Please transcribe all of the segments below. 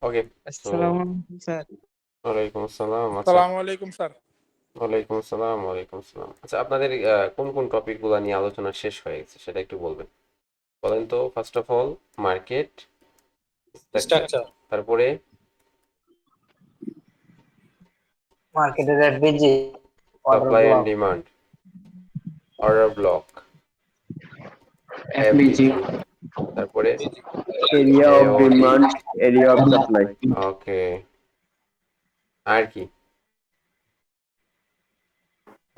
ওকে। তো আসসালামু আলাইকুম স্যার। ওয়ালাইকুম আসসালাম। আচ্ছা, আসসালামু আলাইকুম স্যার। ওয়ালাইকুম আসসালাম, ওয়ালাইকুম আসসালাম। আচ্ছা, আপনাদের কোন কোন টপিকগুলো নিয়ে আলোচনা শেষ হয়ে গেছে সেটা একটু বলবেন। বলেন তো, first of all market structure, structure, তারপরে মার্কেটের FVG, order supply and block, demand, order block, FVG, FVG, তারপরে area of AOD. Demand, area of supply, okay, আর কি?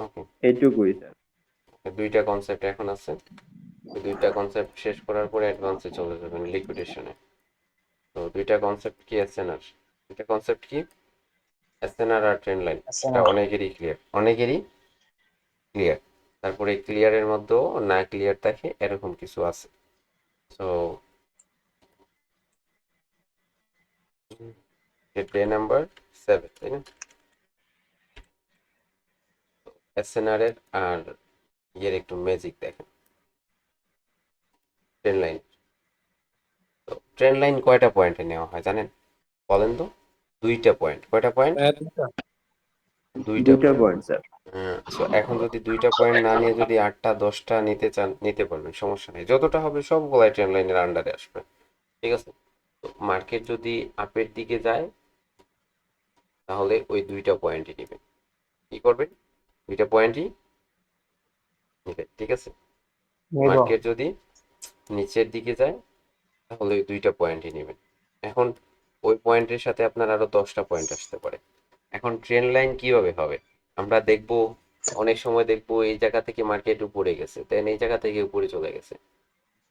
ওকে, এইটুকুই স্যার। দুইটা কনসেপ্ট এখন আছে। এই দুইটা কনসেপ্ট শেষ করার পরে অ্যাডভান্সে চলে যাবেন লিকুইডেশনে। তো দুইটা কনসেপ্ট কি এসএনআর, দুইটা কনসেপ্ট কি এসএনআর আর ট্রেন্ড লাইন, এটা অনেকেরই ক্লিয়ার, অনেকেরই ক্লিয়ার। তারপরে ক্লিয়ারের মধ্যেও না ক্লিয়ার থাকে এরকম কিছু আছে। সো ডে নাম্বার 7, তাই না? এসএনআর এর আর ইয়ের একটু ম্যাজিক দেখেন। ট্রেন্ড লাইন, তো ট্রেন্ড লাইন কয়টা পয়েন্টে নেওয়া হয় জানেন? বলেন তো। দুইটা পয়েন্ট। কয়টা পয়েন্ট? দুইটা দুইটা পয়েন্ট। Point sir. সো এখন যদি দুইটা পয়েন্ট না নিয়ে যদি 8টা 10টা নিতে চান নিতে পারবেন, সমস্যা নেই। যতটা হবে সবগুলাই ট্রেন্ড লাইনের আন্ডারে আসবে, ঠিক আছে? তো মার্কেট যদি আপের দিকে যায় তাহলে ওই দুইটা পয়েন্টই নেবেন। কি করবেন? দুইটা পয়েন্টই নেবেন, ঠিক আছে? মার্কেট যদি নিচের দিকে যায় তাহলে ওই দুইটা পয়েন্টই নেবেন। এখন ওই পয়েন্টের সাথে আপনার আরো 10টা পয়েন্ট আসতে পারে। এখন ট্রেন্ড লাইন কিভাবে হবে আমরা দেখব। অনেক সময় দেখবো এই জায়গা থেকে মার্কেট উপরে গেছে, দেন এই জায়গা থেকে উপরে চলে গেছে,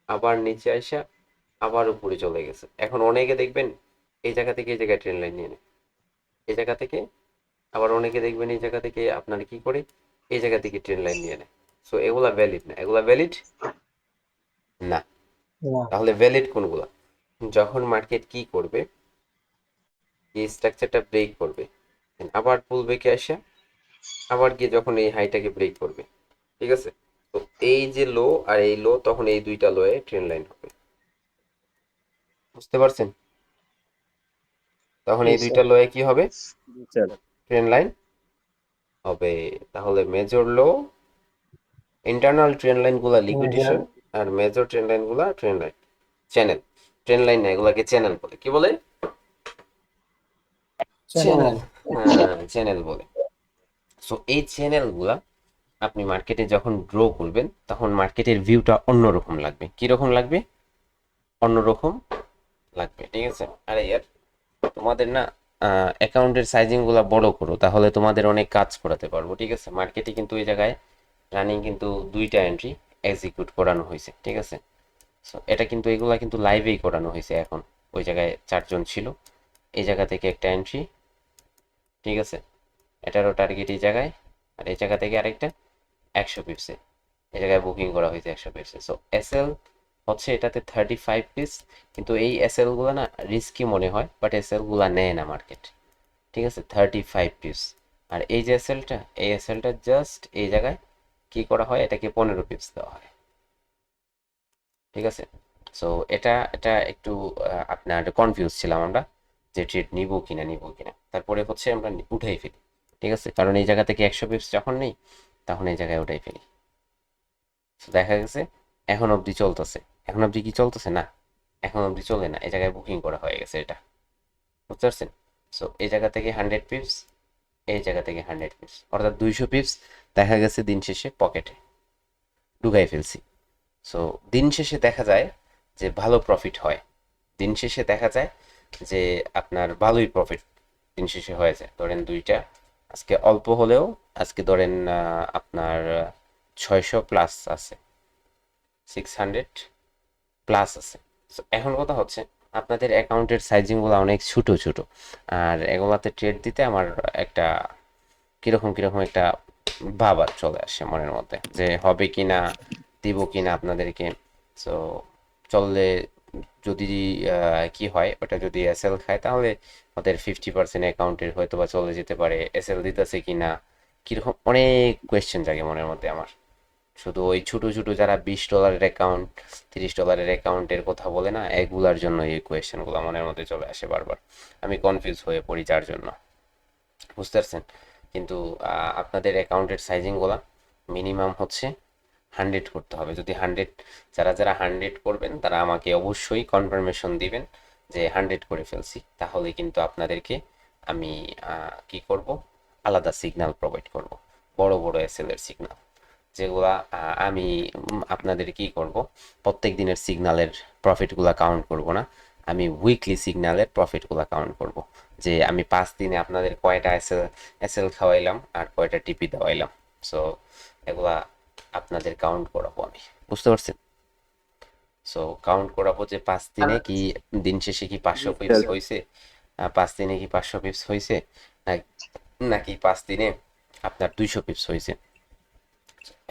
আবার নিচে আসা, আবার উপরে চলে গেছে। এখন অনেকে দেখবেন এই জায়গা থেকে এই জায়গায় ট্রেন লাইন নিয়ে নেয়, এই জায়গা থেকে। আবার অনেকে দেখবেন এই জায়গা থেকে আপনার কি করে এই জায়গা থেকে ট্রেন লাইন নিয়ে নেয়। সো এগুলা ভ্যালিড না, এগুলা ভ্যালিড না। তাহলে ভ্যালিড কোনগুলা? যখন মার্কেট কি করবে, এই স্ট্রাকচারটা ব্রেক করবে, আবার পুল ব্রেকে আসা, আবার গিয়ে যখন এই হাইটাকে ব্রেক করবে, ঠিক আছে? তো এই যে লো আর এই লো, তখন এই দুইটা লোয়ে ট্রেন লাইন হবে। বুঝতে পারছেন? তখন এই দুইটা লোয়ে কি হবে? স্যার ট্রেন লাইন হবে। তাহলে মেজর লো, ইন্টারনাল ট্রেন লাইন গুলা লিকুইডেশন, আর মেজর ট্রেন লাইন গুলা train line channel. Train line না, এগুলাকে চ্যানেল বলে। কি বলে? চ্যানেল। হ্যাঁ, চ্যানেল বলে। সো এই চ্যানেলগুলা আপনি মার্কেটে যখন গ্রো করবেন তখন মার্কেটের ভিউটা অন্যরকম লাগবে। কিরকম লাগবে? অন্যরকম লাগবে, ঠিক আছে? আরে ইয়ার, তোমাদের না অ্যাকাউন্টের সাইজিং গুলা বড় করো, তাহলে তোমাদের অনেক কাজ করাতে পারবো, ঠিক আছে? মার্কেটে কিন্তু এই জায়গায় রানিং কিন্তু দুইটা এন্ট্রি এক্সিকিউট করানো হয়েছে, ঠিক আছে? সো এটা কিন্তু এগুলা কিন্তু লাইভেই করানো হয়েছে এখন। ওই জায়গায় 4 জন ছিল, এই জায়গা থেকে একটা এন্ট্রি, ঠিক আছে? এটারও টার্গেট এই জায়গায়, আর এই জায়গা থেকে আরেকটা 100 পিপসে এই জায়গায় বুকিং করা হয়েছে 100 পিপসে। সো এসএল হচ্ছে এটাতে 35 পিস। কিন্তু এই এসএল গুলো না রিস্কি মনে হয়, বাট এসএল গুলা নেয় না মার্কেট, ঠিক আছে? 35 পিপস। আর এই যে এসএলটা, এই এসএলটা জাস্ট এই জায়গায় কি করা হয়, এটাকে 15 পিপস দেওয়া হয়, ঠিক আছে? সো এটা এটা একটু আপনার কনফিউজ ছিলাম আমরা যে ট্রেড নিব কিনা নিব কিনা। তারপরে হচ্ছে আমরা উঠাই ফেলি, ঠিক আছে? কারণ এই জায়গা থেকে 100 পিপস যখন নেই তখন এই জায়গায় উঠাই ফেলি। তো দেখা গেছে এখন অবধি চলতেছে। এখন অবধি কি চলতেছে? না, এখন অবধি চলে না, এই জায়গায় বুকিং করা হয়ে গেছে এটা। বুঝতে পারছেন? সো এই জায়গা থেকে 100 পিপস, এই জায়গা থেকে 100 পিপস, অর্থাৎ 200 পিপস দেখা গেছে দিন শেষে পকেটে ঢুকাই ফেলছি। সো দিন শেষে দেখা যায় যে ভালো প্রফিট হয়। দিন শেষে দেখা যায় যে আপনার ভালোই প্রফিট দিন শেষে হয়ে যায়। ধরেন দুইটা আজকে অল্প হলেও, আজকে ধরেন আপনার 600 প্লাস আছে, 600 প্লাস আছে। So, এখন কথা হচ্ছে আপনাদের অ্যাকাউন্টের সাইজিংগুলো অনেক ছোট ছোট, আর এগুলাতে ট্রেড দিতে আমার একটা কিরকম কিরকম একটা ভাব আর চলে আসে মনের মধ্যে যে হবে কি না, দিব কি না আপনাদেরকে। সো চললে যদি কি হয়, ওটা যদি এসএল খায় তাহলে ওদের 50% অ্যাকাউন্টের হয়তো বা চলে যেতে পারে। এসএল দিতেছে কি না, কিরকম অনেক কোয়েশ্চেন জাগে মনের মধ্যে আমার। শুধু ওই ছোট ছোট যারা $20 অ্যাকাউন্ট, $30 অ্যাকাউন্টের কথা বলে না, এগুলার জন্য এই কোয়েশ্চেনগুলো মনের মধ্যে চলে আসে বারবার। আমি কনফিউজ হয়ে পড়ি যার জন্য, বুঝতে পারছেন? কিন্তু আপনাদের অ্যাকাউন্টের সাইজিংগুলো মিনিমাম হচ্ছে 100 করতে হবে। যদি 100, যারা যারা 100 করবেন তারা আমাকে অবশ্যই কনফার্মেশন দিবেন যে 100 করে ফেলছি, তাহলে কিন্তু আপনাদেরকে আমি কি করব, আলাদা সিগন্যাল প্রোভাইড করব, বড় বড় এসএল এর সিগন্যাল, যেগুলা আমি আপনাদের কি করব, প্রত্যেক দিনের সিগন্যালের প্রফিটগুলা কাউন্ট করব না, আমি উইকলি সিগন্যালের প্রফিটগুলা কাউন্ট করব, যে আমি 5 দিনে আপনাদের কয়টা এসএল খাওয়াইলাম আর কয়টা টিপি দেওয়াইলাম। সো এগুলা আপনাদের কাউন্ট করাবো আমি, বুঝতে পারছেন? সো কাউন্ট করাবো যে 5 দিনে কি, দিন শেষে কি 500 জি পিপস স্যার। হয়েছে, 5 দিনে কি 500 পিপস হয়েছে, নাকি 5 দিনে আপনার 200 পিপস হয়েছে।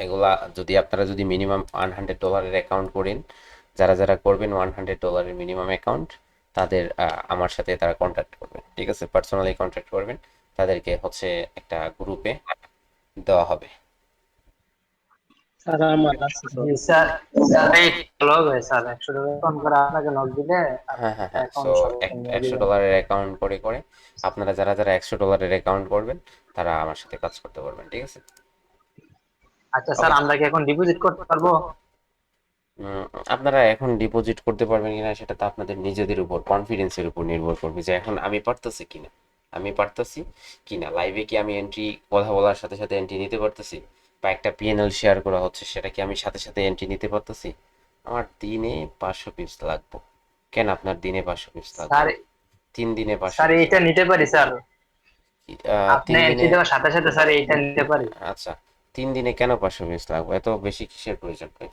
এগুলা যদি আপনারা যদি মিনিমাম $100 অ্যাকাউন্ট করেন, যারা যারা করবেন $100 মিনিমাম অ্যাকাউন্ট, তাদের আমার সাথে তারা কন্ট্যাক্ট করবেন, ঠিক আছে? পার্সোনালি কন্ট্যাক্ট করবেন, তাদেরকে হচ্ছে একটা গ্রুপে দেওয়া হবে। স্যার আমার কাছে জি স্যার, স্যার এই লগ হয় স্যার 100 টাকা ফোন করে আপনাকে নক দিলে হ্যাঁ হ্যাঁ হ্যাঁ, সো অ্যাকাউন্ট সবাইকে নিয়ে একশো দিবেন। ডলারের অ্যাকাউন্ট করে করে আপনারা যারা যারা $100 অ্যাকাউন্ট করবেন তারা আমার সাথে কাজ করতে পারবেন, ঠিক আছে? আচ্ছা স্যার, ওকে। আমরা কি এখন ডিপোজিট করতে পারবো? উম, আপনারা এখন ডিপোজিট করতে পারবেন কিনা সেটা তো আপনাদের নিজেদের উপর, কনফিডেন্সের উপর নির্ভর করবে, যে এখন আমি পারতেছি কিনা, আমি পারতেছি কিনা, লাইভে কি আমি এন্ট্রি, কথা বলার সাথে সাথে এন্ট্রি নিতে পারতেছি, বা একটা পিএনএল শেয়ার করা হচ্ছে সেটা কি আমি সাথে সাথে এন্ট্রি নিতে পারতেছি। আমার দিনে 500 পিপস লাগবে। কেন আপনার দিনে 500 পিপস লাগবে? স্যার, 3 দিনে 500 স্যার পিপস এইটা লাগবে। নিতে পারি স্যার, আপনি তিন এন্ট্রি দিনে দেওয়ার সাথে সাথে স্যার এইটা নিতে পারি। আচ্ছা, 3 দিনে কেন 500 পিস লাগবে? এত বেশি কিসের প্রয়োজন ভাই?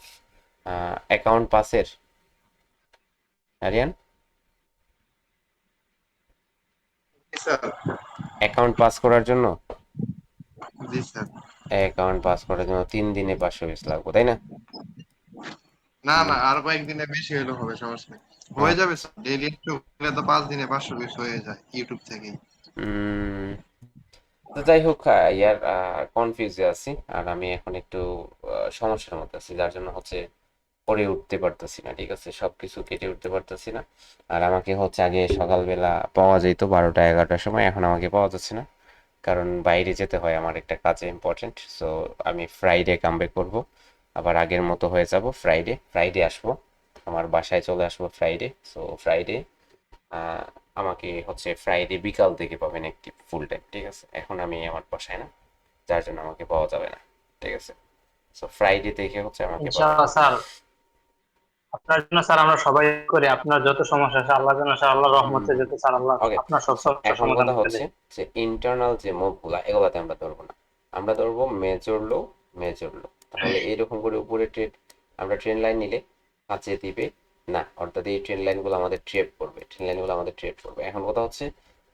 অ্যাকাউন্ট পাসের, আরিয়ান, জি স্যার। অ্যাকাউন্ট পাস করার জন্য, জি স্যার। অ্যাকাউন্ট পাস করার জন্য 3 দিনে 500 পিস লাগবে, তাই না? না হুম, না, আর কয়েকদিনে বেশি হলেও হবে, সমস্যা নেই। হয়ে যাবে স্যার, ডেইলি একটু হলে তো 5 দিনে 500 পিস হয়ে যায় ইউটিউব থেকেই। উম, তো যাই হোক, ইয়ার কনফিউজে আছি, আর আমি এখন একটু সমস্যার মধ্যে আছি, যার জন্য হচ্ছে করে উঠতে পারতেছি না, ঠিক আছে? সবকিছু কেটে উঠতে পারতেছি না। আর আমাকে হচ্ছে আগে সকালবেলা পাওয়া যেত 12টা 11টার সময়, এখন আমাকে পাওয়া যাচ্ছে না, কারণ বাইরে যেতে হয় আমার একটা কাজে, ইম্পর্টেন্ট। সো আমি ফ্রাইডে কামব্যাক করব, আবার আগের মতো হয়ে যাব, ফ্রাইডে ফ্রাইডে আসবো, আমার বাসায় চলে আসবো ফ্রাইডে। সো ফ্রাইডে আমাকে হচ্ছে ফ্রাইডে বিকাল থেকে পাবেন অ্যাক্টিভ ফুল টাইম, ঠিক আছে? এখন আমি আমার বাসায় না, যার জন্য আমাকে পাওয়া যাবে না, ঠিক আছে? সো ফ্রাইডে থেকে হচ্ছে আমাকে পাবেন। ইনশাআল্লাহ স্যার, আপনার জন্য স্যার আমরা সবাই করি, আপনার যত সমস্যা আছে আল্লাহ যেন স্যার, আল্লাহর রহমতে যাতে স্যার আল্লাহ ওকে। আপনার সব সমস্যার এখন সমাধান কথা করে হচ্ছে দেয়। যে ইন্টারনাল যে মুভগুলা, এগুলাতে আমরা ধরবো না, আমরা ধরবো মেজর লো, মেজর লো। তাহলে এইরকম করে উপরে ট্রেড, আমরা ট্রেন লাইন নিলে কাছে দিবে না, অর্থাৎ এই ট্রেন লাইনগুলো আমাদের ট্রেড করবে, ট্রেন লাইনগুলো আমাদের ট্রেড করবে। এখন কথা হচ্ছে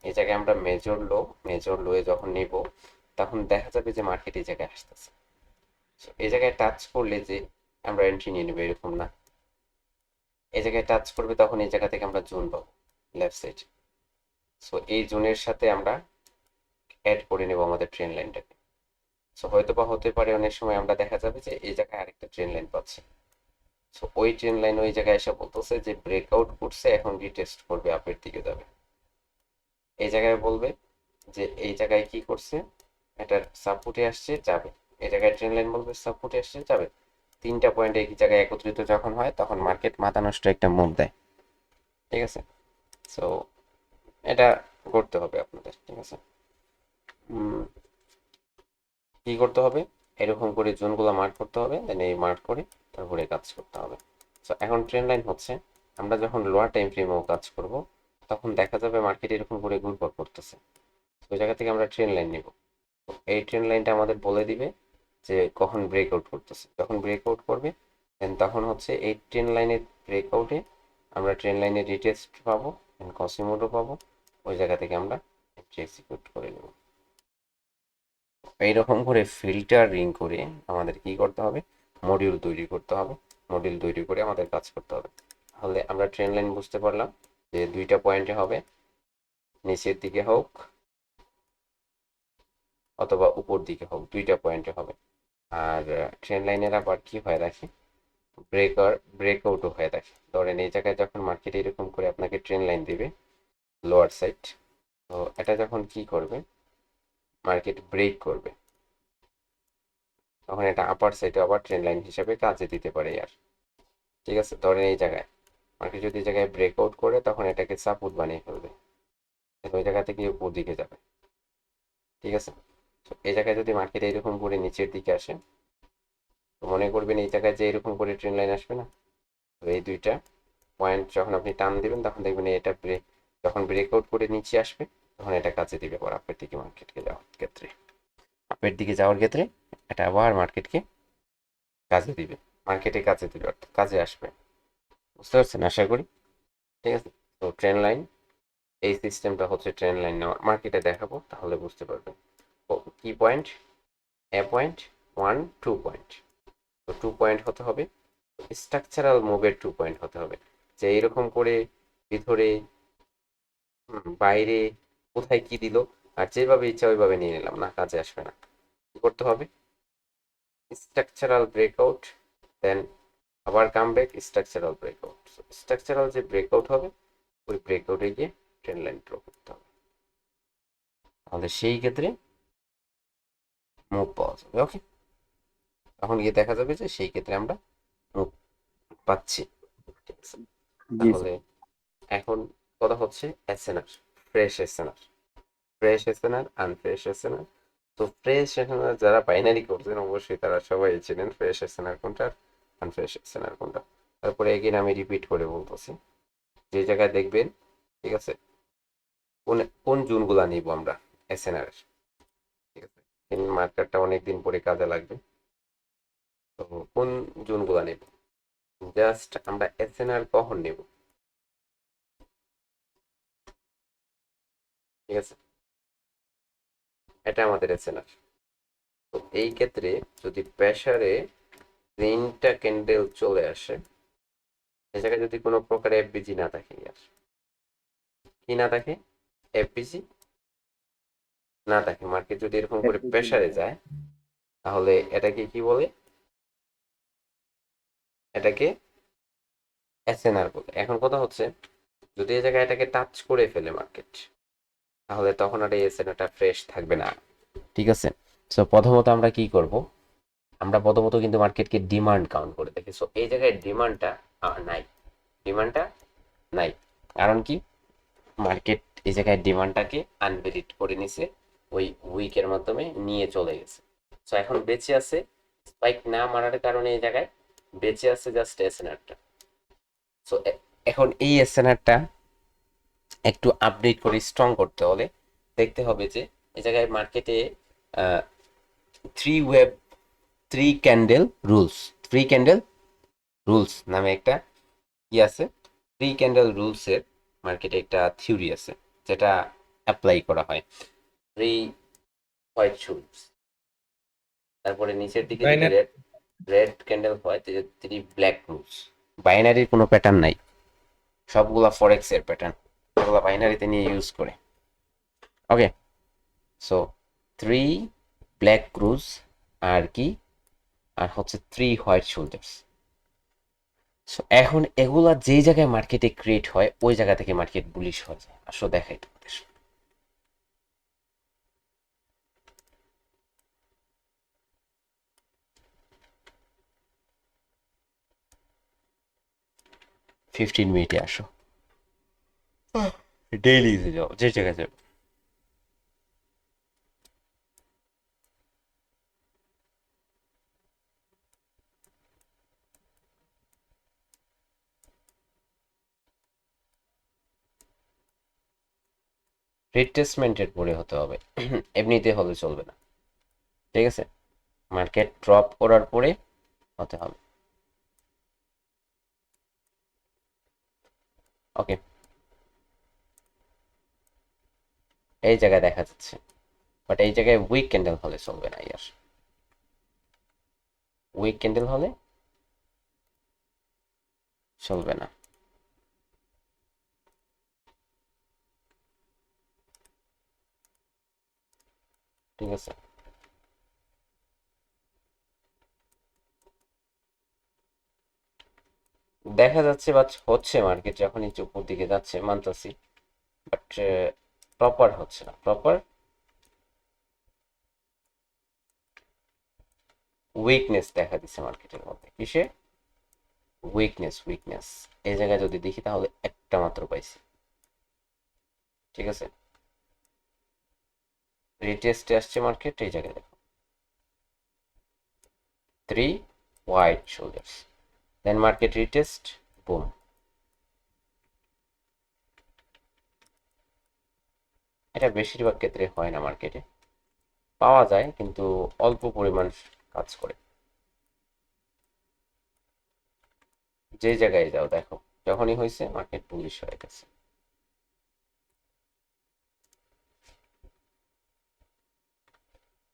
এই জায়গায় আমরা মেজর লো, মেজর লোয়ে যখন নিব, তখন দেখা যাবে যে মার্কেট এই জায়গায় আসতেছে। So, এই জায়গায় টাচ করলে যে আমরা এন্ট্রি নিয়ে নেবো এরকম না, এই জায়গায় টাচ করবে তখন এই জায়গা থেকে আমরা জোন পাবো, লেফট সাইড। সো এই জোনের সাথে আমরা অ্যাড করে নেব আমাদের ট্রেন লাইনটাকে। সো হয়তো বা হতে পারে অনেক সময় আমরা দেখা যাবে যে এই জায়গায় আরেকটা ট্রেন লাইন পাচ্ছি। সো ওই ট্রেন লাইন ওই জায়গায় এসে বলতেছে যে ব্রেকআউট করছে, এখন রিটেস্ট করবে, আপের দিকে যাবে। এই জায়গায় বলবে যে এই জায়গায় কি করছে, এটার সাপোর্টে আসছে, যাবে। এই জায়গায় ট্রেন লাইন বলবে সাপোর্টে আসছে, যাবে। 3টা পয়েন্ট একই জায়গায় একত্রিত যখন হয় তখন মার্কেট মাথা নষ্ট একটা মুভ দেয়, ঠিক আছে? সো এটা করতে হবে আপনাদের, ঠিক আছে? উম, কি করতে হবে, এরকম করে জোনগুলো মার্ক করতে হবে, দেন এই মার্ক করে তারপরে কাজ করতে হবে। সো এখন ট্রেন লাইন হচ্ছে, আমরা যখন লোয়ার টাইম ফ্রেমেও কাজ করব তখন দেখা যাবে মার্কেট এরকম করে ঘুরপাক করতেছে, ওই জায়গা থেকে আমরা ট্রেন লাইন নিব। এই ট্রেন লাইনটা আমাদের বলে দিবে যে কখন ব্রেকআউট করতেছে, যখন ব্রেকআউট করবে দেন তখন হচ্ছে এই ট্রেন লাইনের ব্রেকআউটে আমরা ট্রেন লাইনের রিটেস্ট পাবো, দেন কসিমোডও পাবো, ওই জায়গা থেকে আমরা এক্সিকিউট করে নেব। এইরকম করে ফিল্টারিং করে আমাদের কি করতে হবে, মডিউল তৈরি করতে হবে, মডিউল তৈরি করে আমাদের কাজ করতে হবে। তাহলে আমরা ট্রেন লাইন বুঝতে পারলাম যে 2টা পয়েন্টে হবে, নিচের দিকে হোক অথবা উপর দিকে হোক, 2টা পয়েন্টে হবে। আর ট্রেন লাইনের আবার কি হয় দেখে, ব্রেকআউটও হয়ে থাকে। ধরেন এই জায়গায় যখন মার্কেট এরকম করে আপনাকে ট্রেন লাইন দিবে লোয়ার সাইড, তো এটা যখন কি করবে, মার্কেট ব্রেক করবে, তখন এটা আপার সাইডে আবার ট্রেন লাইন হিসেবে কাজে দিতে পারে আর। ঠিক আছে, ধরেন এই জায়গায় মার্কেট যদি এই জায়গায় ব্রেকআউট করে, তখন এটাকে সাপোর্ট বানিয়ে ফেলবে, ওই জায়গা থেকে উপর দিকে যাবে। ঠিক আছে, তো এই জায়গায় যদি মার্কেট এরকম করে নিচের দিকে আসে, তো মনে করবেন এই জায়গায় যে এরকম করে ট্রেন লাইন আসবে না, তো এই দুইটা পয়েন্ট যখন আপনি টান দিবেন, তখন দেখবেন এটা যখন ব্রেকআউট করে নিচে আসবে, তখন এটা কাজে দিবে আবার আপের দিকে মার্কেটকে যাওয়ার ক্ষেত্রে। আপের দিকে যাওয়ার ক্ষেত্রে এটা আবার মার্কেটকে কাজে দিবে, মার্কেটে কাজে দিবে, অর্থাৎ কাজে আসবে। বুঝতে পারছেন আশা করি। ঠিক আছে, তো ট্রেন লাইন, এই সিস্টেমটা হচ্ছে ট্রেন লাইন নেওয়ার, মার্কেটে দেখাবো তাহলে বুঝতে পারবেন। কি পয়েন্ট, এ পয়েন্ট, 1 2 পয়েন্ট। তো 2 পয়েন্ট হতে হবে, স্ট্রাকচারাল মুভের 2 পয়েন্ট হতে হবে, যে এইরকম করে ভিতরে বাইরে কোথায় কি দিল, আর যেভাবে ইচ্ছা ওইভাবে নিয়ে নিলাম না, কাজে আসবে না। কি করতে হবে, স্ট্রাকচারাল ব্রেকআউট, দেন আবার come back, structural breakout. Structural যে ব্রেকআউট হবে, ওই ব্রেকআউটে গিয়ে ট্রেন লাইন ড্র করতে হবে, তাহলে সেই ক্ষেত্রে মুভ পাওয়া যাবে। ওকে, তখন গিয়ে দেখা যাবে যে সেই ক্ষেত্রে আমরা মুভ পাচ্ছি। ঠিক আছে, জি তাহলে এখন কথা হচ্ছে SNR, fresh SNR, fresh SNR, আনফ্রেশ SNR. তো ফ্রেশ এসএনআর যারা বাইনারি করছেন অবশ্যই তারা সবাই চেনেন ফ্রেশ এসএনআর কোনটা, আনফ্রেশ এসএনআর কোনটা। তারপরে এগেন আমি রিপিট করে বলতেছি, যে জায়গায় দেখবেন, ঠিক আছে, কোন কোন জোনগুলা নিব আমরা এসএনআর এর। ঠিক আছে, মার্কারটা অনেকদিন পরে কাজে লাগবে, তো কোন জোনগুলা নেব, জাস্ট আমরা এসএনআর কখন নেব। ঠিক আছে, এটা আমাদের এসএনআর। তো এই ক্ষেত্রে যদি প্রেসারে 3টা ক্যান্ডেল চলে আসে, এই জায়গায় যদি কোনো প্রকার এফবিজি না থাকে, আর কি না থাকে, এফবিজি না থাকে, মার্কেট যদি এরকম করে প্রেসারে যায়, তাহলে এটাকে কি বলে, এটাকে এসএনআর বলে। এখন কথা হচ্ছে, যদি এই জায়গায় এটাকে টাচ করে ফেলে মার্কেট, তাহলে তখন আর এই এসএনআরটা ফ্রেশ থাকবে না। ঠিক আছে, সো প্রথমত আমরা কি করব, আমরা প্রথমত কিন্তু মার্কেটকে ডিমান্ড কাউন্ট করে দেখি। সো এই জায়গায় ডিমান্ডটা নাই, ডিমান্ডটা নাই, কারণ কি, মার্কেট এই জায়গায় ডিমান্ডটাকে আনভ্যালিড করে নিছে, ওই উইকের মাধ্যমে নিয়ে চলে গেছে। সো এখন বেঁচে আছে, স্পাইক না মারার কারণে এই জায়গায় বেঁচে আছে জাস্ট এসএনআরটা। সো এখন এই এসএনআরটা একটু আপডেট করে স্ট্রং করতে হলে দেখতে হবে যে এই জায়গায় মার্কেটে three web, three candle rules, three candle rules নামে একটা কি আছে, থ্রি ক্যান্ডেল রুলসের মার্কেটে একটা থিওরি আছে, যেটা অ্যাপ্লাই করা হয়। থ্রি হোয়াইট শুজ, তারপরে নিচের দিকে যদি রেড রেড ক্যান্ডেল হয়, থ্রি ব্ল্যাক রুলস। বাইনারির কোনো প্যাটার্ন নাই, সবগুলা ফরেক্স এর প্যাটার্ন, এগুলো বাইনারিতে নিয়ে ইউজ করে। ওকে, সো থ্রি ব্ল্যাক ক্রুজ আর কি, আর হচ্ছে থ্রি হোয়াইট শোল্ডার্স। সো এখন এগুলা যেই জায়গায় মার্কেটে ক্রিয়েট হয়, ওই জায়গা থেকে মার্কেট বুলিশ হয়ে যায়। আসো দেখাই তোমাদের, 15 মিনিটে আসো, ডেইলি যাও, যে জায়গায় যাও। রিট্রেসমেন্টের পরে হতে হবে, এমনিতে হলে চলবে না। ঠিক আছে, মার্কেট ড্রপ করার পরে হতে হবে। ওকে, এই জায়গায় দেখা যাচ্ছে, বাট এই জায়গায় উইক ক্যান্ডেল হলে চলবে না ইয়ার, উইক ক্যান্ডেল হলে চলবে না। ঠিক আছে, দেখা যাচ্ছে বা হচ্ছে মার্কেট যখন নিচে উপর দিকে যাচ্ছে মানতাছি, বাট প্রপার হচ্ছে না। প্রপার উইকনেস দেখা দিচ্ছে মার্কেটের মধ্যে। কিসে? উইকনেস। এই জায়গায় যদি দেখি তাহলে একটা মাত্র পাইছি, ঠিক আছে। রিটেস্টে আসছে মার্কেট, এই জায়গায় দেখো 3 হোয়াইট শোল্ডার্স, দেন মার্কেট রিটেস্ট, বুম। এটা বেশিরভাগ ক্ষেত্রে হয় না মার্কেটে, পাওয়া যায় কিন্তু অল্প পরিমাণ কাজ করে। যে জায়গায় যাও দেখো, যখনই হয়েছে মার্কেট বুলিশ হয়ে গেছে।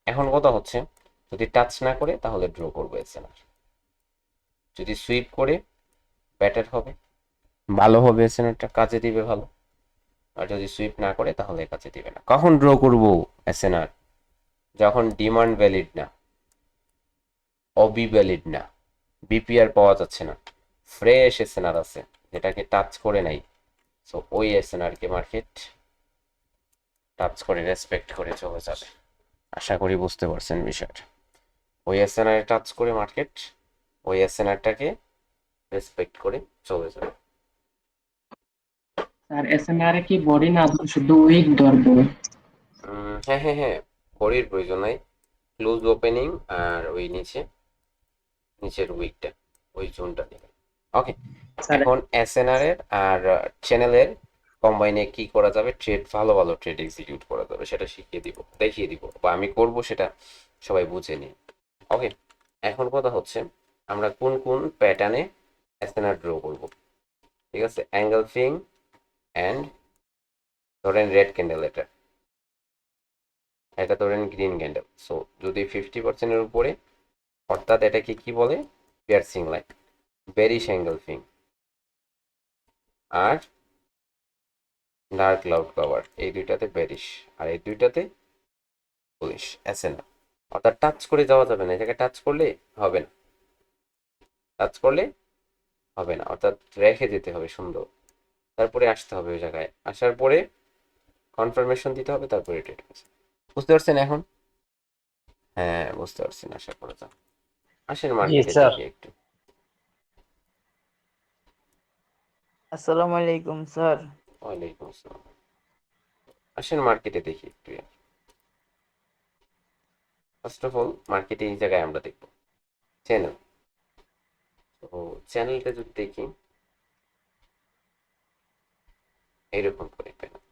এখন কথা হচ্ছে, যদি টাচ না করে তাহলে ড্র করবো এসএনআর, যদি সুইপ করে ব্যাটার হবে, ভালো হবে, এসএনআরটা কাজে দিবে ভালো। আর যদি সুইপ না করে তাহলে কাজে দিবে না। কখন ড্র করবো এসএনআর? যখন ডিমান্ড ভ্যালিড না, অবি ভ্যালিড না, বিপিআর পাওয়া যাচ্ছে না, ফ্রেশ এসএনআর আছে যেটাকে টাচ করে নাই, সো ওই এসএনআর কে মার্কেট টাচ করে রেসপেক্ট করে চলে যাবে। আশা করি বুঝতে পারছেন বিষয়টা। ওই এসএনআর টাচ করে মার্কেট ওই এসএনআরটাকে রেসপেক্ট করে চলে যাবে। স্যার এসএনআর কি বডি না শুধু উইক ধরবো? হ্যাঁ, বডির প্রয়োজন নাই, ক্লোজ ওপেনিং আর ওই নিচের উইকটা, ওই জোনটা দিবে। ওকে, স্যার এখন এসএনআর এর আর চ্যানেলের কম্বাইনে কি করা যাবে, ট্রেড ভালো ভালো ট্রেড এক্সিকিউট করা যাবে সেটা দেখিয়ে দিব, বা আমি করব সেটা সবাই বুঝে নিন। ওকে, এখন কথা হচ্ছে আমরা কোন কোন প্যাটার্নে এসএনআর ড্র করব। ঠিক আছে, অ্যাঙ্গেল ফিং অ্যান্ড ধরেন রেড ক্যান্ডেল, এটা ধরেন গ্রিন ক্যান্ডেল। সো যদি 50%-এর উপরে, অর্থাৎ এটাকে কি বলে, পিয়ার্সিং লাইন, বেরিশ অ্যাঙ্গেল ফিং আর ডার্ক ক্লাউড কভার, এই দুইটাতে বেরিশ আর এই দুইটাতে বুলিশ এসএনআর। অর্থাৎ টাচ করে যাওয়া যাবে না, এই জায়গায় টাচ করলে হবে না, অর্থাৎ রেখে যেতে হবে সুন্দর, তারপরে আসতে হবে ওই জায়গায়, আসার পরে কনফার্মেশন দিতে হবে, তারপরে ট্রেড করছে। বুঝতে পারছেন এখন? হ্যাঁ বুঝতে পারছেন আশা করা যায়। আসেন জি মার্কেটে স্যার। দেখি একটু। আসসালামু আলাইকুম স্যার। ওয়ালাইকুম আসসালাম। আসেন মার্কেটে দেখি একটু। ফার্স্ট অফ অল মার্কেটে এই জায়গায় আমরা দেখবো চ্যানেল। তো চ্যানেলটা যদি দেখি এইরকম করে পেলাম,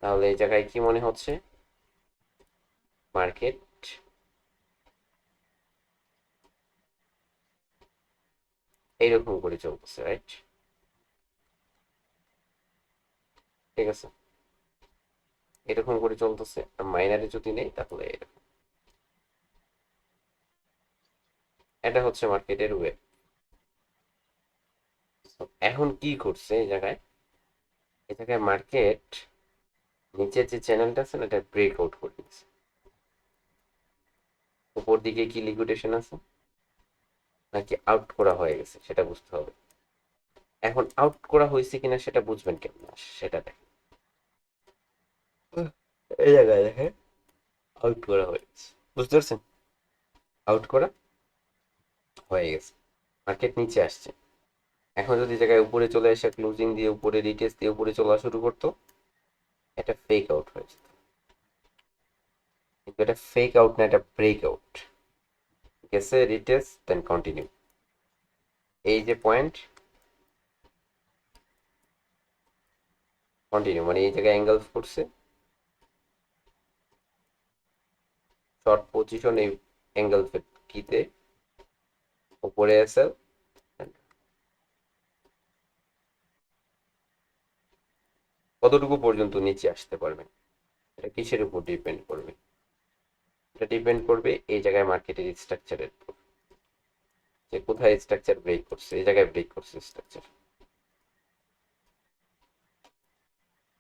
তাহলে এই জায়গায় কি মনে হচ্ছে, মার্কেট এইরকম করে চলতেছে, রাইট? ঠিক আছে, এরকম করে চলতেছে। আর মাইনারে যদি নেই তাহলে এরকম। এটা হচ্ছে মার্কেটের ওয়েব। এখন কি করছে এই জায়গায় মার্কেট নিচের যে চ্যানেলটা আছে না, এটা ব্রেক আউট করে দিচ্ছে। উপর দিকে কি লিকুইডেশন আছে নাকি আউট করা হয়ে গেছে সেটা বুঝতে হবে। এখন আউট করা হয়েছে কিনা সেটা বুঝবেন কেমন, সেটা দেখেন। এই জায়গায় দেখে আউট করা হয়ে গেছে, বুঝতে পারছেন? আউট করা হয়ে গেছে, মার্কেট নিচে আসছে। এখন যদি জায়গায় উপরে চলে আসে, ক্লোজিং দিয়ে উপরে রিটেস্ট দিয়ে উপরে চলা শুরু করতো, এটা ফেক আউট হয়ে যেত। কিন্তু এটা ফেক আউট না, এটা ব্রেক আউট গেছে, রিটেস্ট দেন কন্টিনিউ। এই যে পয়েন্ট কন্টিনিউ, মানে এই জায়গায় অ্যাঙ্গেল করছে, শর্ট পজিশন এই অ্যাঙ্গেল কিতে উপরে এসে কতটুকু পর্যন্ত নিচে আসতে পারবেন, এটা কিসের উপর ডিপেন্ড করবে? এটা ডিপেন্ড করবে এই জায়গায় মার্কেটের স্ট্রাকচারের উপর, যে কোথায় স্ট্রাকচার ব্রেক করছে। এই জায়গায় ব্রেক করছে স্ট্রাকচার,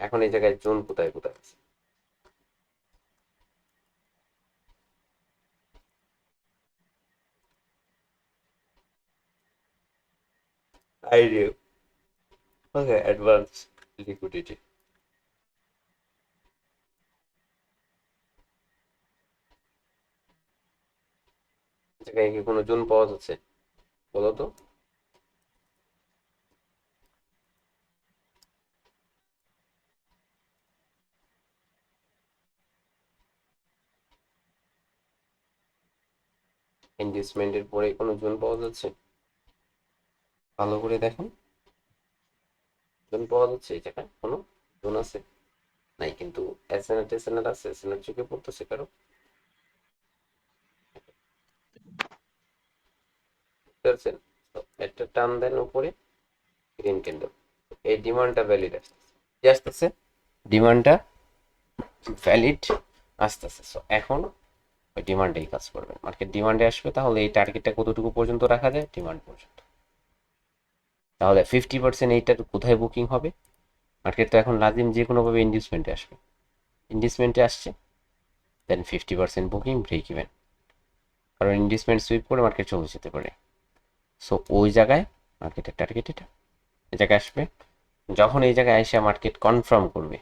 এখন এই জায়গায় জোন কোথায় কোথায় আছে। আইডিয়া। ওকে, অ্যাডভান্স লিকুইডিটি। জায়গায় কি কোনো জোন পাওয়া যাচ্ছে বলো তো? ইনভেস্টমেন্টের পরে কোনো জোন পাওয়া যাচ্ছে? ভালো করে দেখুন, জোন পাওয়া যাচ্ছে এই জায়গায়? কোনো জোন আছে? নাই, কিন্তু এসএনআর টেসএনআর আছে, এসএনআর চোখে পড়তেছে কারো? বুঝতে পারছেন? তো একটা টান দেন উপরে, গ্রিন ক্যান্ডেল, এই ডিমান্ডটা ভ্যালিড আসতেছে, কি আসতেছে? ডিমান্ডটা ভ্যালিড আসতেছে। সো এখন ওই ডিমান্ডেই কাজ করবে, মার্কেট ডিমান্ডে আসবে, তাহলে এই টার্গেটটা কতটুকু পর্যন্ত রাখা যায়? ডিমান্ড পর্যন্ত। তাহলে 50% এইটার কোথায় বুকিং হবে? মার্কেট তো এখন লাজিম যে কোনোভাবে ইন্ডিউসমেন্টে আসবে, ইন্ডিউসমেন্টে আসছে, দেন 50% বুকিং ব্রেক ইভেন, কারণ ইন্ডিউসমেন্ট সুইপ করে মার্কেট চলে যেতে পারে। সো ওই জায়গায় মার্কেটের টার্গেট এটা, এই জায়গায় আসবে। যখন এই জায়গায় এসে মার্কেট কনফার্ম করবে,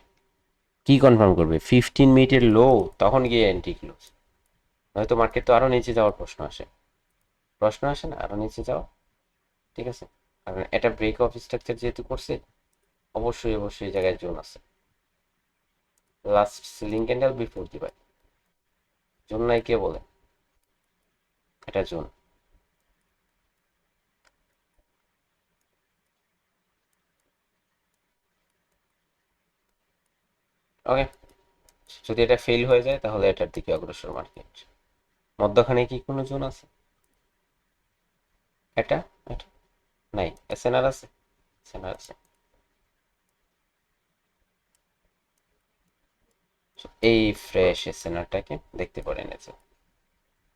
কি কনফার্ম করবে? 15 মিনিটের লো, তখন গিয়ে এন্ট্রি ক্লোজ। হয়তো মার্কেট তো আরও নিচে যাওয়ার প্রশ্ন আসে না আরও নিচে যাওয়া, ঠিক আছে? কারণ এটা ব্রেক অফ স্ট্রাকচার যেহেতু করছে, অবশ্যই অবশ্যই এই জায়গায় জোন আছে। লাস্ট সিলিং ক্যান্ডেল বিফোর দিবাই, জোন নাই কে বলে? এটা জোন। ওকে, যদি এটা ফেল হয়ে যায় তাহলে এটার দিকে অগ্রসর মার্কেট। মধ্যখানে কি কোনো জোন আছে? এটা এটা নাই। এসএনআর আছে, এসএনআর আছে। So, এই ফ্রেশ এসএনআরটাকে দেখতে পারেন, আছে,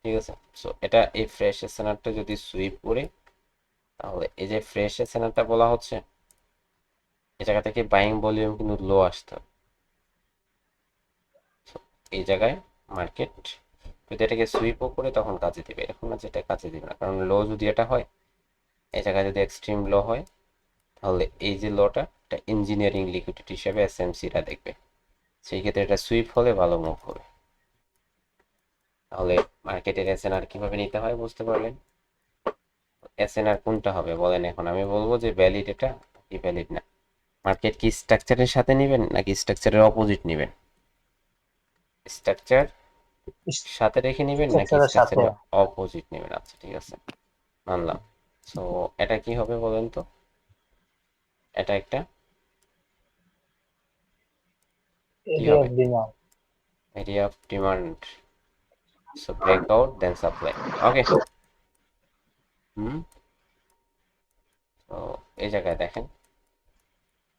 ঠিক আছে? সো এটা এই ফ্রেশ এসএনআরটা যদি সুইপ করে, তাহলে এই যে ফ্রেশ এসএনআরটা বলা হচ্ছে, এই জায়গা থেকে বাইং ভলিউম কিন্তু লো আসতে হবে। So, এই জায়গায় মার্কেট যদি এটাকে সুইপও করে তখন কাজে দিবে, এখন না যেটা কাজে দিবে না, কারণ লো যদি এটা হয়, এই জায়গায় যদি এক্সট্রিম লো হয়, তাহলে এই যে লোটা, এটা ইঞ্জিনিয়ারিং লিকুইডিটি হিসেবে এসএমসিরা দেখবে, সেই ক্ষেত্রে এটা সুইপ হলে ভালো মুভ হবে। তাহলে মার্কেটের এসএনআর কিভাবে নিতে হয় বুঝতে পারলেন? এসএনআর কোনটা হবে বলেন? এখন আমি বলবো যে ভ্যালিড এটা কি ভ্যালিড না। মার্কেট কি স্ট্রাকচারের সাথে নেবেন নাকি স্ট্রাকচারের অপোজিট নেবেন? স্ট্রাকচার সাথে রেখে নেবেন নাকি স্ট্রাকচারের সাথে। স্ট্রাকচারের অপোজিট নেবেন? আচ্ছা, ঠিক আছে, মানলাম। সো এটা কি হবে বলেন তো? এটা একটা কি এরিয়া হবে? Of demand. Area of demand. So breakout then supply. Okay. Hmm. তো এই জায়গায় দেখেন,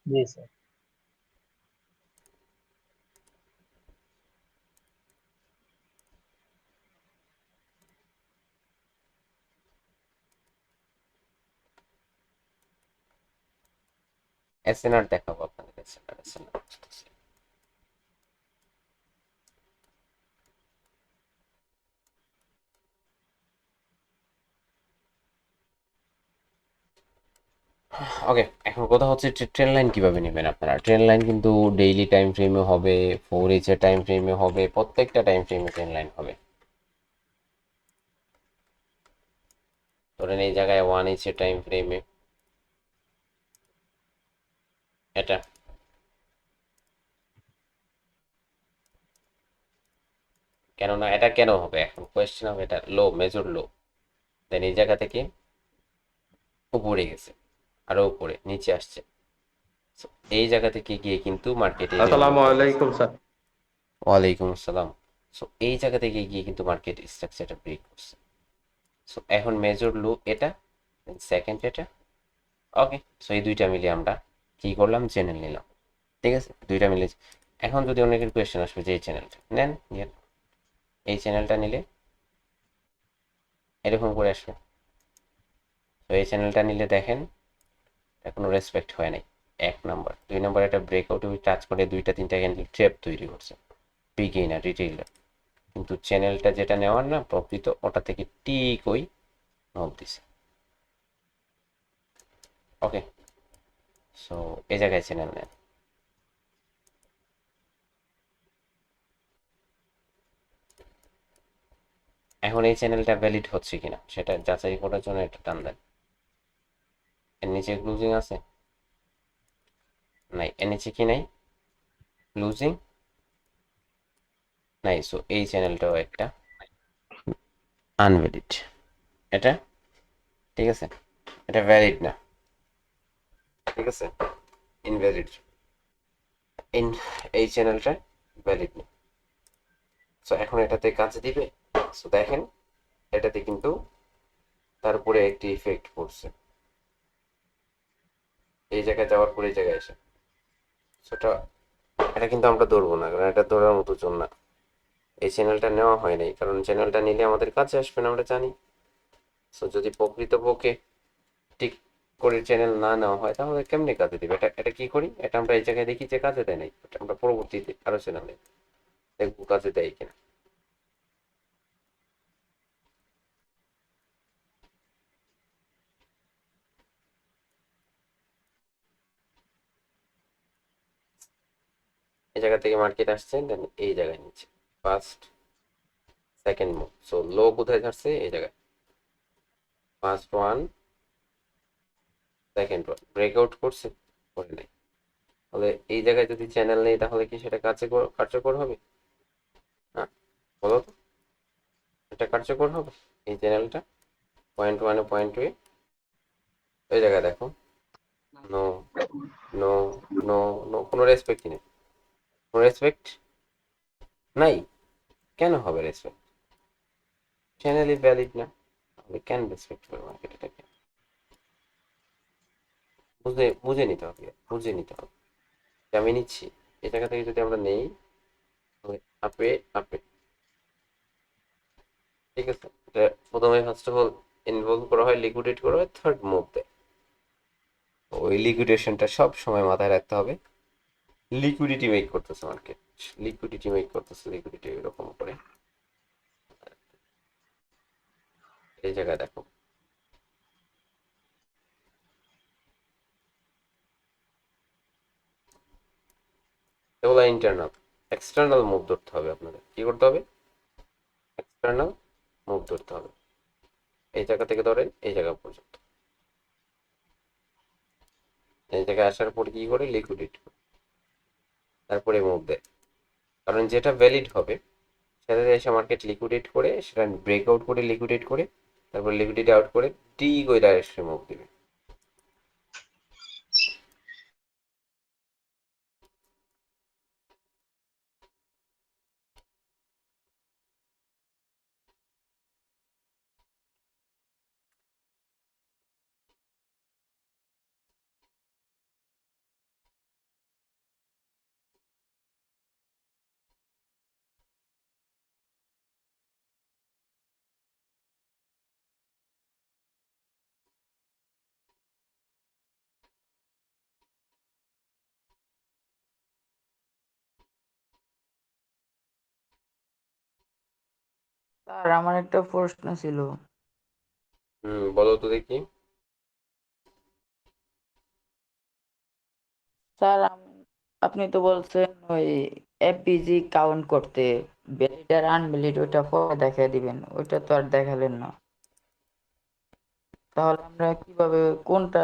জি স্যার। এসএনআর দেখাবো আপনাদের। SNR SNR okay. এখন কথা হচ্ছে ট্রেন লাইন কিভাবে নেবেন আপনারা? ট্রেন লাইন কিন্তু ডেইলি টাইম ফ্রেমে হবে, 4H এর টাইম ফ্রেমে হবে, প্রত্যেকটা টাইম ফ্রেমে ট্রেন লাইন হবে। ধরেন এই জায়গায় 1H এর টাইম ফ্রেমে এটা, কেননা এটা কেন হবে এখন কোয়েশ্চেন হবে, এটা লো, মেজর লো, দেন এই জায়গা থেকে উপরে গেছে, আরো উপরে নিচে আসছে। So, এই জায়গা থেকে গিয়ে কিন্তু মার্কেটে আসসালামু আলাইকুম স্যার। ওয়ালাইকুম আসসালাম। সো এই জায়গা থেকে গিয়ে কিন্তু মার্কেট স্ট্রাকচারটা ব্রেক করছে। সো এখন মেজর লো এটা, সেকেন্ড এটা। ওকে, সো এই দুইটা মিলে আমরা কি করলাম? চ্যানেল নিলাম, ঠিক আছে? দুইটা মিলে। এখন যদি অনেকের কোয়েশ্চেন আসবে যে এই চ্যানেলটা নেন, এই চ্যানেলটা নিলে এরকম করে আসবে। তো এই চ্যানেলটা নিলে দেখেন কোনো রেসপেক্ট হয় নাই, 1 নাম্বার। 2 নাম্বার, একটা ব্রেকআউট টাচ করে 2টা 3টা ক্যান্ডেল ট্র্যাপ তৈরি করছে, বিগিনার রিটেইলার। কিন্তু চ্যানেলটা যেটা নেওয়ার না প্রকৃত, ওটা থেকে ঠিক ওই মুভ দিছে। ওকে, সো এই জায়গায় চ্যানেল নেন। এখন এই চ্যানেলটা ভ্যালিড হচ্ছে কিনা সেটা যাচাই করার জন্য একটা টান দেন। এর নিচে ক্লোজিং আছে? নাই। এর নিচে কি নাই? ক্লোজিং নাই। সো এই চ্যানেলটাও একটা আনভ্যালিড। এটা ঠিক আছে, এটা ভ্যালিড না, ঠিক আছে, ইনভ্যালিড। ইন এই চ্যানেলটা ভ্যালিড না। সো এখন এটাতে কাজ দিবে? সো দেখেন এটাতে কিন্তু তার উপরে একটি ইফেক্ট পড়ছে এই জায়গায় যাওয়ার পরে এই জায়গায় এসে। সেটা এটা কিন্তু আমরা ধরবো না, কারণ এটা ধরার মতো জন্য না। এই চ্যানেলটা নেওয়া হয় নাই, কারণ চ্যানেলটা নিলে আমাদের কাছে আসবে না, আমরা জানি। সো যদি প্রকৃতপক্ষে ঠিক করে চ্যানেল না নেওয়া হয় তাহলে কেমনে কাজে দিবে? এটা এটা কি করি, এটা আমরা এই জায়গায় দেখি যে কাজে দেয় নাই, এটা আমরা পরবর্তীতে আরো চ্যানেলে দেখবো কাজে দেয় কিনা। এই জায়গা থেকে মার্কেট আসছে, দেন এই জায়গায় নিচ্ছে ফার্স্ট সেকেন্ড মুভ। সো লো কোথায় ধরছে? এই জায়গায় first one second one breakout করছে, করে নাই। তাহলে এই জায়গায় যদি চ্যানেল নেই তাহলে কি সেটা কার্যকর হবে? হ্যাঁ, বলো তো, এটা কার্যকর হবে এই চ্যানেলটা? পয়েন্ট ওয়ানে পয়েন্ট টু এই জায়গায় দেখো, নো নো নো নো, কোনো রেসপেক্টই নেই, কোনো রেসপেক্ট নাই। কেন হবে রেসপেক্ট? চ্যানেলই ভ্যালিড না, তাহলে কেন রেসপেক্ট করবে মার্কেট? এটাকে বুঝে বুঝে নিতে হবে, বুঝে নিতে হবে যে আমি নিচ্ছি এই জায়গা থেকে যদি আমরা নেই তাহলে আপে আপে, ঠিক আছে। এটা প্রথমে ফার্স্ট অফ অল ইনভলভ করা হয়, লিকুইডেট করা হয়, থার্ড মুভ দেয়। ওই লিকুইডেশনটা সব সময় মাথায় রাখতে হবে। লিকুইডিটি মেক করতেছে মার্কেট, লিকুইডিটি মেক করতেছে, লিকুইডিটি এরকম করে এই জায়গায় দেখো। এগুলো ইন্টারনাল। এক্সটার্নাল মুভ ধরতে হবে আপনাদের। কি করতে হবে? এক্সটার্নাল মুভ ধরতে হবে। এই জায়গা থেকে ধরেন এই জায়গা পর্যন্ত, এই জায়গায় আসার পর কি করে? লিকুইডিট করে তারপরে মুভ দেয়। কারণ যেটা ভ্যালিড হবে সেটাতে এসে মার্কেট লিকুইডেট করে, সেটা ব্রেকআউট করে লিকুইডেট করে, তারপর লিকুইডিটি আউট করে ডি করে ডাইরেকশনে মুভ দিবে। স্যার আমার একটা প্রশ্ন ছিল। বলো তো দেখি। স্যার আপনি তো বলছেন ওই এফপিজি কাউন্ট করতে, ভ্যালিড আর আনভ্যালিড ওইটা পরে দেখাই দিবেন, ওইটা তো আর দেখালেন না। তাহলে আমরা কিভাবে কোনটা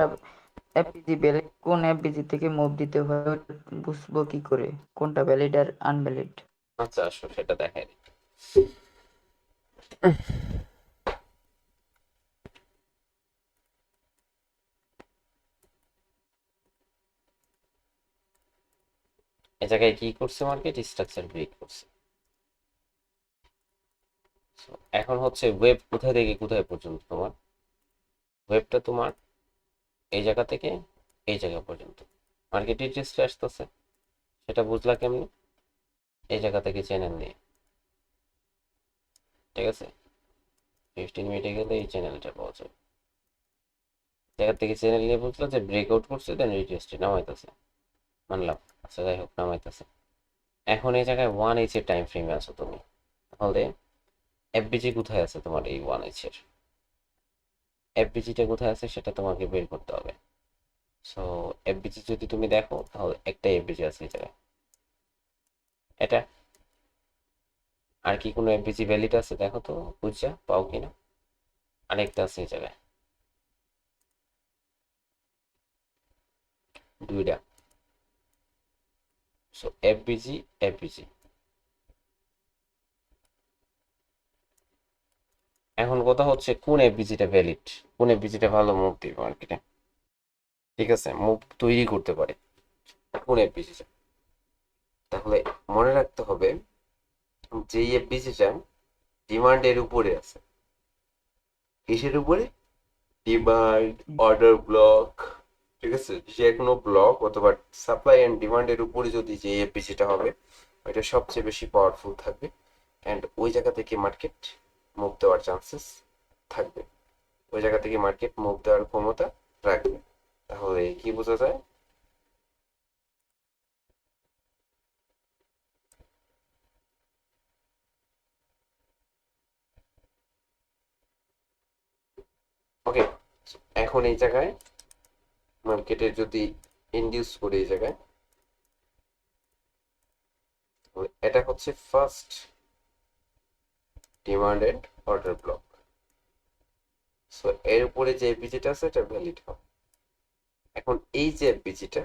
এফপিজি ভ্যালিড, কোন এফপিজি থেকে মুভ দিতে হয় ওইটা বুঝবো কি করে, কোনটা ভ্যালিড আর আনভ্যালিড? আচ্ছা আসো সেটা দেখাই দিই। এই জায়গায় কি করছে মার্কেট? স্ট্রাকচার ব্রেক করছে। So, এখন হচ্ছে ওয়েব কোথায় থেকে কোথায় পর্যন্ত? তোমার ওয়েবটা তোমার এই জায়গা থেকে এই জায়গা পর্যন্ত মার্কেট রিট্রেসে আসতেছে। সেটা বুঝলা কেমনি? এই জায়গা থেকে চ্যানেল নিয়ে, ঠিক আছে, 15 মিনিটে গেলে এই চ্যানেলটা পাওয়া যাবে। জায়গা থেকে চ্যানেল নিয়ে বুঝলো যে ব্রেকআউট করছে, দেন রিট্রেসে নামাইতেছে, মানলাম। আচ্ছা যাই হোক, নামাইতেছে। এখন এই জায়গায় 1H এর টাইম ফ্রেমে আছো তুমি, তাহলে এফবিজি কোথায় আছে তোমার? এই 1H এর এফবিজিটা কোথায় আছে সেটা তোমাকে বের করতে হবে। সো এফবিজি যদি তুমি দেখো তাহলে একটা এফবিজি আছে এই জায়গায়, এটা। আর কি কোনো এফবিজি ভ্যালিড আছে দেখো তো, বুঝছা পাও কিনা। আরেকটা আছে এই জায়গায়, দুইটা। So FBG, FBG. এখন কথা হচ্ছে কোন এফবিজিটা ভ্যালিড, কোন এফবিজিটা ভালো মুভ দিবে মার্কেটে, ঠিক আছে, মুভ তৈরি করতে পারে কোন এফবিজিটা। তাহলে মনে রাখতে হবে যে এফবিজিটা ডিমান্ডের উপরে আছে, কিসের উপরে, ডিমান্ড, অর্ডার ব্লক, ঠিক আছে, যে কোনো ব্লক অথবা সাপ্লাই অ্যান্ড ডিমান্ডের উপরে যদি যে এফবিজিটা হবে ওইটা সবচেয়ে বেশি পাওয়ারফুল থাকবে, অ্যান্ড ওই জায়গা থেকে মার্কেট মুভ দেওয়ার চান্সেস থাকবে, ওই জায়গা থেকে মার্কেট মুভ দেওয়ার ক্ষমতা রাখবে। তাহলে কি বোঝা যায়, ওকে। এখন এই জায়গায় মার্কেটে যদি ইনডিউস করি এই জায়গায়, তাহলে এটা হচ্ছে first demand and order block. So এর উপরে যে এফবিজিটা আছে এটা ভ্যালিড হবে। এখন এই যে এফবিজিটা,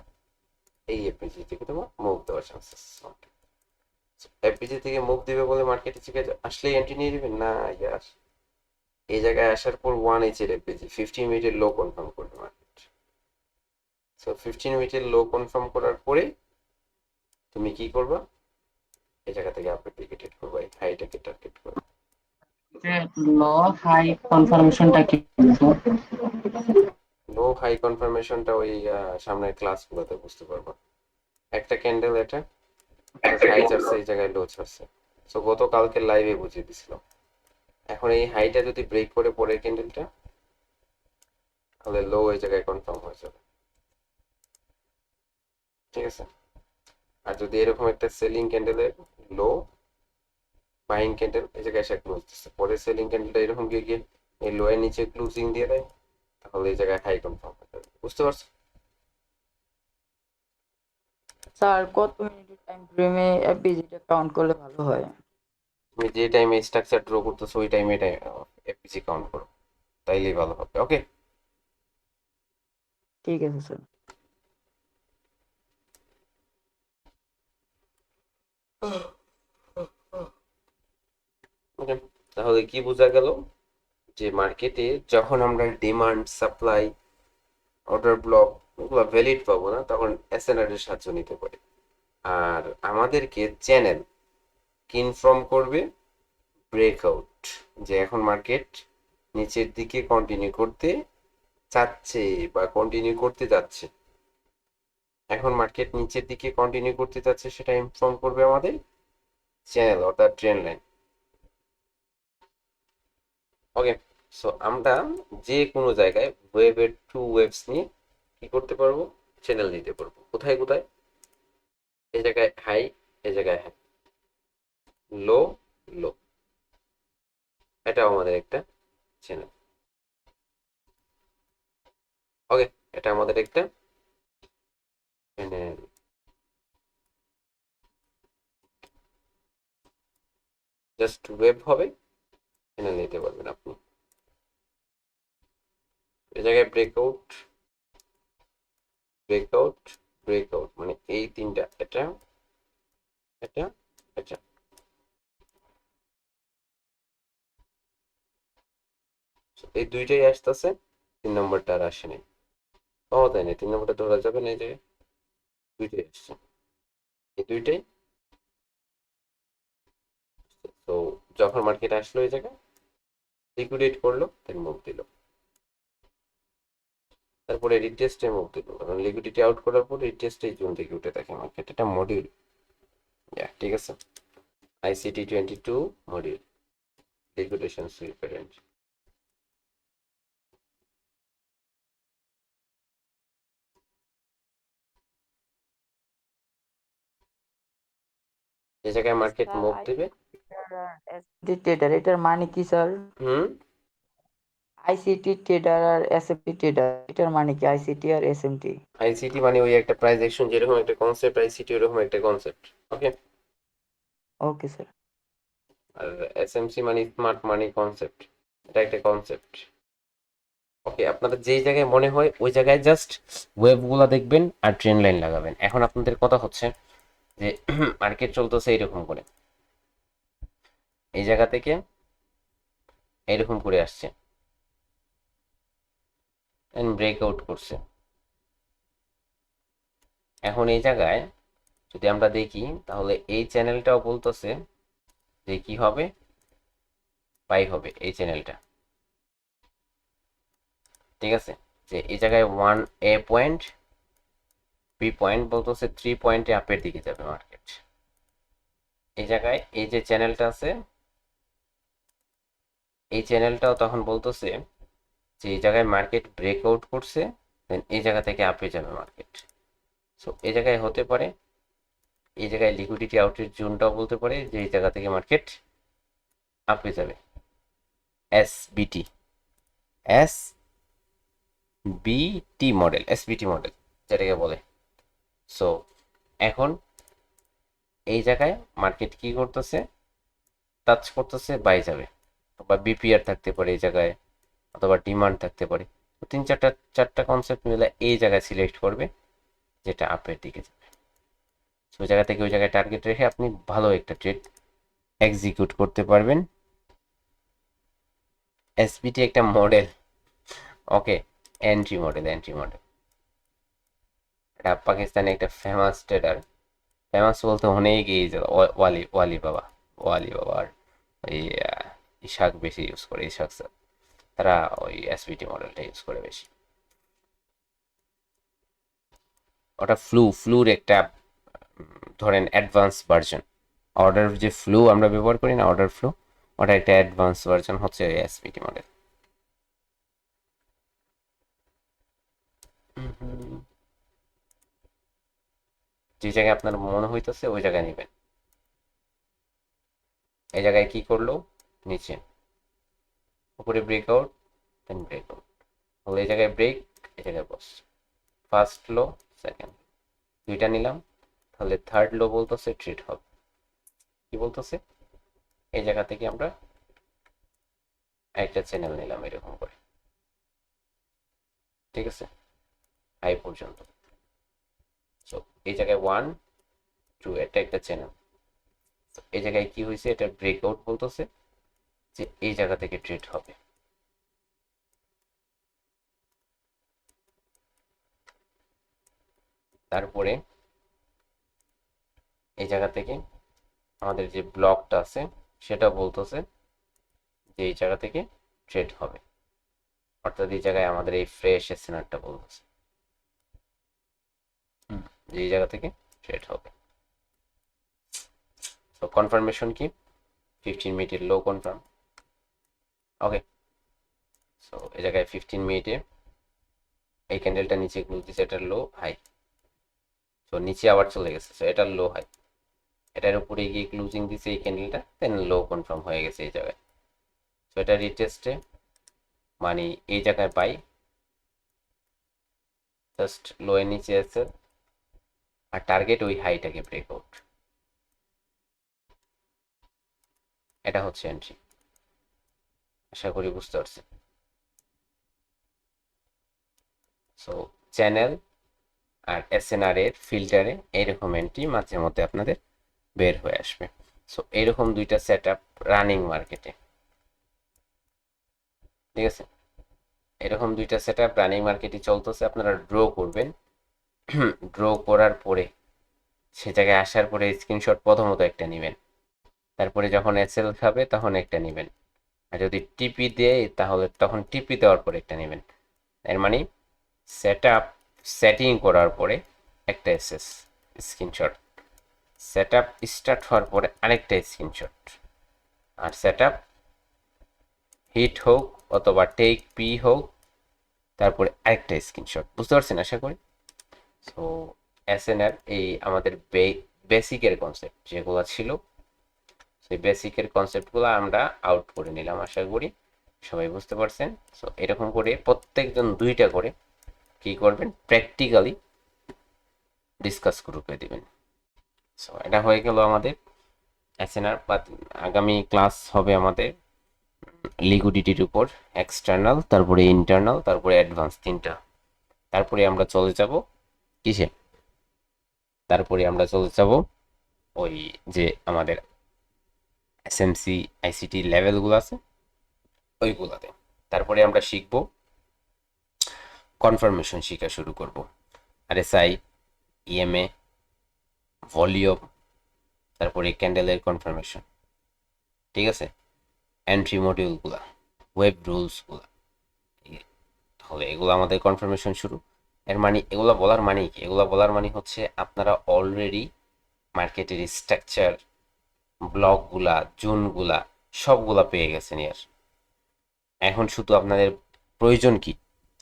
এই এফবিজি থেকে তোমার মুভ দেওয়ার চান্সেস, এফবিজি থেকে মুভ দিবে বলে মার্কেটে থেকে আসলেই এন্ট্রি নিয়ে নেবেন না ইয়ার। এই জায়গায় আসার পর 1H এর এফবিজি 15 মিনিটের লো কনফার্ম করবে মার্কেট। সো 15 মিনিটের লো কনফার্ম করার পরে তুমি কি করবা, এই জায়গা থেকে আপনি টিকেট করবা, এই হাইটাকে টার্গেট করবা। লো হাই কনফার্মেশনটা কি বলতো? লো হাই কনফার্মেশনটা ওই সামনের ক্লাসগুলোতে বুঝতে পারবা। একটা ক্যান্ডেল এটা হাই ছাড়ছে, এই জায়গায় লো ছাড়ছে। সো গতকালকে লাইভে বুঝিয়ে দিছিলাম। এখন এই হাইটা যদি ব্রেক করে পরের ক্যান্ডেলটা, তাহলে লো এই জায়গায় কনফার্ম হয়ে যাবে, ঠিক আছে। আর যদি এরকম একটা সেলিং ক্যান্ডেলের লো, বাইং ক্যান্ডেল এই জায়গায় এসে ক্লোজ দিচ্ছে, পরে সেলিং ক্যান্ডেলটা এরকম গিয়ে গিয়ে এই লো এর নিচে ক্লোজিং দিয়ে দেয়, তাহলে এই জায়গায় হাই কনফার্ম হয়ে যাবে, বুঝতে পারছো। স্যার কত মিনিটের টাইম ফ্রেমে এফবিজিটা কাউন্ট করলে ভালো হয়? তুমি যে টাইমে স্ট্রাকচার ড্র করতেছো ওই টাইমে এফপিসি কাউন্ট করো, তাইলেই ভালো হবে, ওকে। ঠিক আছে স্যার। ওকে, তাহলে কি বোঝা গেল, যে মার্কেটে যখন আমরা ডিমান্ড, সাপ্লাই, অর্ডার ব্লক ওগুলো ভ্যালিড পাবো না, তখন এসএনআর এর সাহায্য নিতে পারি। আর আমাদেরকে চ্যানেল ইনফর্ম করবে ব্রেকআউট, যে এখন মার্কেট নিচের দিকে কন্টিনিউ করতে চাচ্ছে বা কন্টিনিউ করতে যাচ্ছে। এখন মার্কেট নিচের দিকে কন্টিনিউ করতে যাচ্ছে, সেটা ইনফর্ম করবে আমাদের চ্যানেল অর্থাৎ ট্রেন্ড লাইন, ওকে। সো আমরা যে কোনো জায়গায় ওয়েবের টু ওয়েবস নিয়ে কি করতে পারবো, চ্যানেল দিতে পারবো। কোথায় কোথায়, এই জায়গায় হাই, এই জায়গায় হাই, লো, লো, এটাও আমাদের একটা চ্যানেল, ওকে। এটা আমাদের একটা চ্যানেল। জাস্ট ওয়েব হবে, চ্যানেল নিতে পারবেন আপনি। এই জায়গায় ব্রেকআউট, ব্রেকআউট, ব্রেকআউট, মানে এই তিনটা, এটা, এটা, এটা। So, এই দুইটাই আসতেছে, 3 নম্বরটা আর আসে নাই, পাওয়া যায় না, 3 নম্বরটা ধরা যাবে না, এই জায়গায় দুইটাই আসছে, এই দুইটাই। তো যখন মার্কেট আসলো এই জায়গায় লিকুইডেট করলো, দেন মুভ দিল, তারপরে রিটেস্টে মুভ দিল, কারণ লিকুইডিটি আউট করার পর রিটেস্টে জোন থেকে উঠে থাকে মার্কেট, এটা মডিউল, ঠিক আছে। ICT22 module, liquidation sweep range. যে জায়গায় মার্কেট স্যার মুভ দিবে, ট্রেডার এটার মানে কি স্যার? হুম, আইসিটি ট্রেডার আর এসএমটি ট্রেডার, এটার মানে কি আইসিটি আর এসএমটি? আইসিটি মানে ওই একটা প্রাইস অ্যাকশন যেরকম একটা কনসেপ্ট, আইসিটি ওরকম একটা কনসেপ্ট। ওকে। Okay sir. আর এসএমসি মানে স্মার্ট মানি কনসেপ্ট, এটা একটা কনসেপ্ট। ওকে, আপনাদের যেই জায়গায় মনে হয় ওই জায়গায় জাস্ট ওয়েবগুলো দেখবেন আর ট্রেন লাইন লাগাবেন। এখন আপনাদের কথা হচ্ছে যে মার্কেট চলতেছে এইরকম করে, এই জায়গা থেকে এইরকম করে আসছে, ব্রেকআউট করছে। এখন এই জায়গায় যদি আমরা দেখি তাহলে এই চ্যানেলটাও বলতেছে যে কি হবে, বাই হবে এই চ্যানেলটা। ঠিক আছে, যে এই জায়গায় 1 পয়েন্ট বি পয়েন্ট বলতেছে 3 পয়েন্টে আপের দিকে যাবে মার্কেট। এই জায়গায় এই যে চ্যানেলটা আছে, এই চ্যানেলটাও তখন বলতেছে যে এই জায়গায় মার্কেট ব্রেকআউট করছে, দেন এই জায়গা থেকে আপে যাবে মার্কেট। সো এই জায়গায় হতে পারে, এই জায়গায় লিকুইডিটি আউটের জোনটাও বলতে পারে যে এই জায়গা থেকে মার্কেট আপে যাবে। SBT, SBT model, SBT model যেটাকে বলে। সো এখন এই জায়গায় মার্কেট কি করতেছে, টাচ করতেছে, বাই যাবে, বা বিপিআর থাকতে পারে এই জায়গায়, অথবা ডিমান্ড থাকতে পারে। তো তিন চারটা কনসেপ্ট মিলে এই জায়গায় সিলেক্ট করবে যেটা আপের দিকে যাবে। ওই জায়গা থেকে ওই জায়গায় টার্গেট রেখে আপনি ভালো একটা ট্রেড এক্সিকিউট করতে পারবেন। এসবিটি একটা মডেল। ওকে, এন্ট্রি মডেল, এন্ট্রি মডেল। এটা পাকিস্তানে একটা ফেমাস ট্রেডার, ফেমাস বলতে অনেক এই ওয়ালি ওয়ালি বাবা, ওয়ালি বাবা আর ওই ইশাক বেশি ইউজ করে, ইশাক স্যার, তারা ওই এসবিটি মডেলটা ইউজ করে বেশি। ওটা ফ্লুর একটা ধরেন অ্যাডভান্স ভার্সন। অর্ডার যে ফ্লু আমরা ব্যবহার করি না, অর্ডার ফ্লু, ওটা একটা অ্যাডভান্স ভার্সন হচ্ছে ওই এসবিটি মডেল। যে জায়গায় আপনার মনে হইতেছে ওই জায়গায় নেবেন। এই জায়গায় কি করলো, নিচে উপরে ব্রেকআউট, দেন ব্রেকআউট হলো, এই জায়গায় ব্রেক, এই জায়গায় বস, ফার্স্ট লো, সেকেন্ড, দুইটা নিলাম, তাহলে থার্ড লো বলতেছে ট্রেড হবে। কি বলতেছে, এই জায়গা থেকে আমরা একটা চ্যানেল নিলাম এরকম করে, ঠিক আছে, হাই পর্যন্ত। সো এই জায়গায় 1 2 এটা একটা চ্যানেল। এই জায়গায় কি হয়েছে, এটা ব্রেকআউট বলতেছে যে এই জায়গা থেকে ট্রেড হবে। তারপরে এই জায়গা থেকে আমাদের যে ব্লকটা আছে সেটা বলতেছে যে এই জায়গা থেকে ট্রেড হবে, অর্থাৎ এই জায়গায় আমাদের এই ফ্রেশ এসএনআরটা বলতেছে যে এই জায়গা থেকে ট্রেড হবে। তো কনফার্মেশন কি, 15 মিনিটের লো কনফার্ম। ওকে, সো এই জায়গায় 15 মিনিটে এই ক্যান্ডেলটা নিচে ক্লোজ দিচ্ছে, এটার লো হাই, তো নিচে আবার চলে গেছে, সো এটার লো হাই, এটার উপরে গিয়ে ক্লোজিং দিচ্ছে এই ক্যান্ডেলটা, দেন লো কনফার্ম হয়ে গেছে এই জায়গায়। সো এটা রিটেস্টে মানে এই জায়গায় পাই, জাস্ট লো এর নিচে আছে, আর টার্গেট ওই হাইটাকে ব্রেকআউট। এটা হচ্ছে এন্ট্রি, আশা করি বুঝতে পারছেন। সো চ্যানেল আর এসএনআর এর ফিল্টারে এইরকম এন্ট্রি মাঝে মধ্যে আপনাদের বের হয়ে আসবে। সো এইরকম দুইটা সেট আপ রানিং মার্কেটে, ঠিক আছে, এরকম দুইটা সেট আপ রানিং মার্কেটে চলতেছে। আপনারা ড্র করবেন, ড্র করার পরে সে জায়গায় আসার পরে স্ক্রিনশট প্রথমত একটা নেবেন, তারপরে যখন এসএল খাবে তখন একটা নেবেন, আর যদি টিপি দেয় তাহলে তখন টিপি দেওয়ার পরে একটা নেবেন। এর মানে সেট আপ সেটিং করার পরে একটা SS screenshot, set up start হওয়ার পরে আরেকটা স্ক্রিনশট, আর সেট আপ হিট হোক অথবা টেক পি হোক তারপরে আরেকটা স্ক্রিনশট। বুঝতে পারছেন আশা করি। সো এসএনআর এই আমাদের বেসিকের কনসেপ্ট যেগুলো ছিল, সেই বেসিকের কনসেপ্টগুলো আমরা আউট করে নিলাম আশা করি। সবাই বুঝতে পারছেন? সো এরকম করে প্রত্যেকজন 2টা করে কি করবেন, প্র্যাকটিক্যালি ডিসকাস গ্রুপে দিবেন। সো এটা হয়ে গেল আমাদের এসএনআর। আগামী ক্লাস হবে আমাদের লিকুইডিটির উপর, এক্সটার্নাল, তারপরে ইন্টারনাল, তারপরে অ্যাডভান্স, 3টা। তারপরে আমরা চলে যাব কিসে, তারপরে আমরা চলে যাব ওই যে আমাদের এসএমসি আইসিটি লেভেলগুলো আছে ওইগুলাতে। তারপরে আমরা শিখব কনফার্মেশন, শেখা শুরু করব, আরএসআই, ইএমএ, ভলিউম, তারপরে ক্যান্ডেলের কনফার্মেশন, ঠিক আছে, এন্ট্রি মডিউলগুলা, ওয়েব রুলসগুলা, তাহলে এগুলো আমাদের কনফার্মেশন শুরু। এর মানে এগুলো বলার মানে কি, এগুলো বলার মানে হচ্ছে আপনারা অলরেডি মার্কেটের স্ট্রাকচার, ব্লকগুলা, জোনগুলা সবগুলা পেয়ে গেছেন। ইয়ার এখন শুধু আপনাদের প্রয়োজন কি,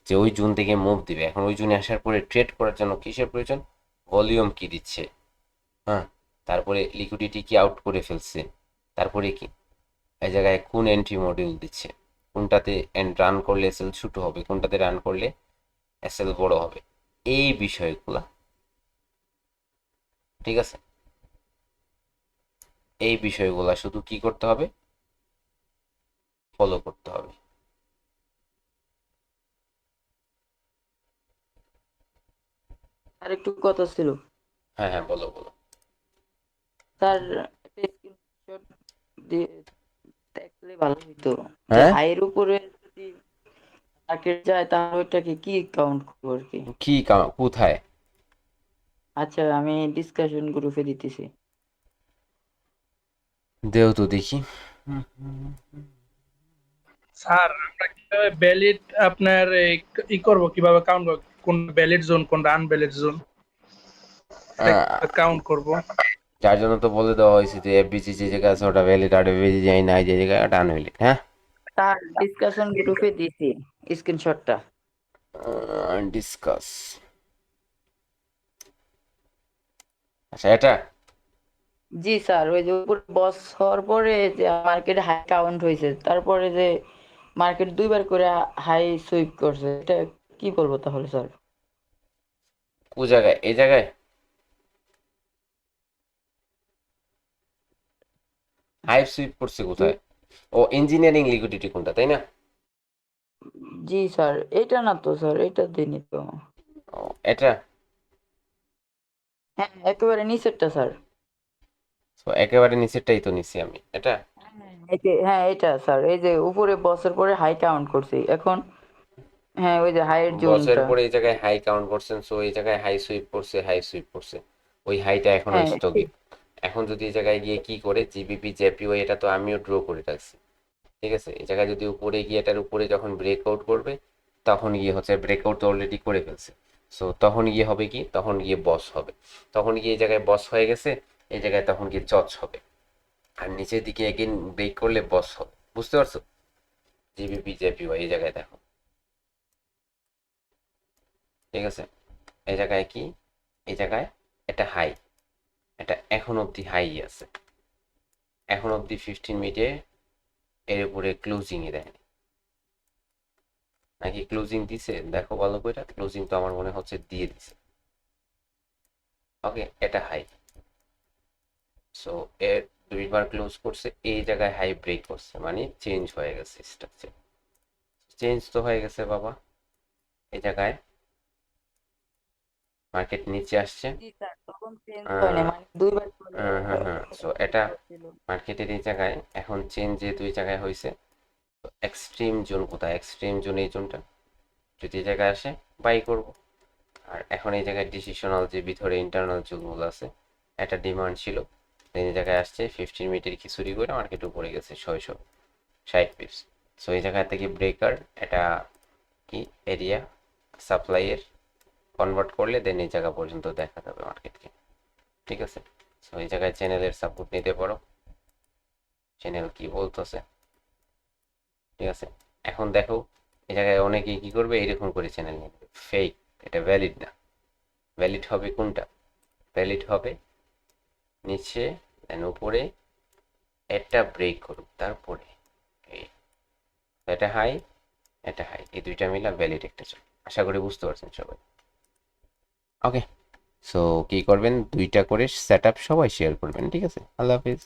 যে ওই জোন থেকে মুভ দিবে। এখন ওই জোনে আসার পরে ট্রেড করার জন্য কিসের প্রয়োজন, ভলিউম কি দিচ্ছে, হ্যাঁ, তারপরে লিকুইডিটি কি আউট করে ফেলছে, তারপরে কি এই জায়গায় কোন এন্ট্রি মডিউল দিচ্ছে, কোনটাতে রান করলে এসএল ছোট হবে, কোনটাতে রান করলে এসএল বড় হবে, এই বিষয়গুলা, ঠিক আছে। এই বিষয়গুলা শুধু কি করতে হবে, ফলো করতে হবে। আর একটু কথা ছিল হ্যাঁ হ্যাঁ, বলো বলো। স্যার, একটা স্ক্রিনশট দিয়ে দেখলে ভালো হতো যে হ্যাঁ, হাইয়ের উপরে যদি মার্কেট যায় তাহলে ওইটাকে কি কাউন্ট করবো আর কি। কি কোথায়? আচ্ছা, আমি ডিসকাশন গ্রুপে দিতেছি। দেও তো দেখি। স্যার আমরা কিভাবে ভ্যালিড আপনার ই করব, কিভাবে কাউন্ট করব কোন ভ্যালিড জোন কোনটা আনভ্যালিড জোন কাউন্ট করব? যার জন্য তো বলে দেওয়া হয়েছে যে এফবিসি যে জায়গায় আছে ওটা ভ্যালিড, আর এফবিসি যাই নাই যে জায়গায় ওটা আনভ্যালিড। হ্যাঁ, তার ডিসকাশন গ্রুপে দিছি স্ক্রিনশটটা। ডিসকাস, আচ্ছা এটা। জি স্যার, ওই যে উপরে বস হওয়ার পরে যে মার্কেট হাই কাউন্ট হয়েছে, তারপরে যে মার্কেট 2বার করে হাই সুইপ করছে, এটা কি বলবো তাহলে স্যার? কোন জায়গায়, এই জায়গায় হাই সুইপ করছে কোথায়? ও ইঞ্জিনিয়ারিং লিকুইডিটি কোনটা, তাই না? জি স্যার, এটা না তো স্যার, এটা দিইনি তো। ও এটা। হ্যাঁ, একেবারে নিচেরটা স্যার। তো একেবারে নিচেরটাই তো নিছি আমি, এটা। হ্যাঁ, এটা স্যার, এই যে উপরে বসের পরে হাই কাউন্ট করছি এখন। হ্যাঁ, ওই যে হাইয়ের বছরের জোনটা। পরে এই জায়গায় হাই কাউন্ট করছেন, সো এই জায়গায় হাই সুইপ করছে, হাই সুইপ করছে, ওই হাইটা এখনো হ্যাঁ স্থগিত। এখন যদি এই জায়গায় গিয়ে কি করে জিবিপি জেপিওয়াই, এটা তো আমিও ড্র করে রাখছি, ঠিক আছে। এই জায়গায় যদি উপরে গিয়ে এটার উপরে যখন ব্রেকআউট করবে, তখন গিয়ে হচ্ছে ব্রেকআউট তো অলরেডি করে ফেলছে, সো তখন গিয়ে হবে কি, তখন গিয়ে বস হবে, তখন গিয়ে এই জায়গায় বস হয়ে গেছে, এই জায়গায় তখন গিয়ে চচ হবে, আর নিচের দিকে এগেইন ব্রেক করলে বস হবে। বুঝতে পারছো? জিবিপি জেপিওয়াই এই জায়গায় দেখো, ঠিক আছে। এই জায়গায় কি, এই জায়গায় এটা হাই, এটা এখন অবধি হাই আছে, এখন অবধি 15 মিনিটে এর উপরে ক্লোজিংই দেয়নি, নাকি ক্লোজিং দিছে দেখো ভালো করে, ক্লোজিং তো আমার মনে হচ্ছে দিয়ে দিছে। ওকে, এটা হাই, সো এর 2বার ক্লোজ করছে, এই জায়গায় হাই ব্রেক করছে, মানে চেঞ্জ হয়ে গেছে স্ট্রাকচার, চেঞ্জ তো হয়ে গেছে বাবা। এই জায়গায় মার্কেট নিচে আসছে, জি স্যার, তখন চেঞ্জ হয়নি, মানে 2বার করে হ্যাঁ, সো এটা মার্কেটের এই জায়গায় এখন চেঞ্জ যে 2 জায়গায় হয়েছে, এক্সট্রিম জোন কোথায়, এক্সট্রিম জোন এই জোনটা, যদি এই জায়গায় আসে বাই করব। আর এখন এই জায়গায় ডিসিশনাল যে ভিতরে ইন্টারনাল জোনগুলো আছে, একটা ডিমান্ড ছিল, এই জায়গায় আসছে 15 মিনিটের খিচুড়ি করে মার্কেট উপরে গেছে 660 পিপস। সো এই জায়গা থেকে ব্রেকার, এটা কি এরিয়া সাপ্লাইয়ের কনভার্ট করলে দেন এই জায়গা পর্যন্ত দেখা যাবে মার্কেটকে, ঠিক আছে। সো এই জায়গায় চ্যানেলের সাপোর্ট নিতে পারো, চ্যানেল কি বলতেছে, ঠিক আছে। এখন দেখো এই জায়গায় অনেকেই কি করবে, এরকম করে চ্যানেল নিয়ে নেবে, ফেক, এটা ভ্যালিড না। ভ্যালিড হবে কোনটা, ভ্যালিড হবে নিচে দেন উপরে একটা ব্রেক করুক, তারপরে এটা হাই, এটা হাই, এই দুইটা মিলা ভ্যালিড একটা চল। আশা করি বুঝতে পারছেন সবাই। ওকে, সো কি করবেন, দুইটা করে সেট আপ সবাই শেয়ার করবেন, ঠিক আছে? আল্লাহ হাফিজ।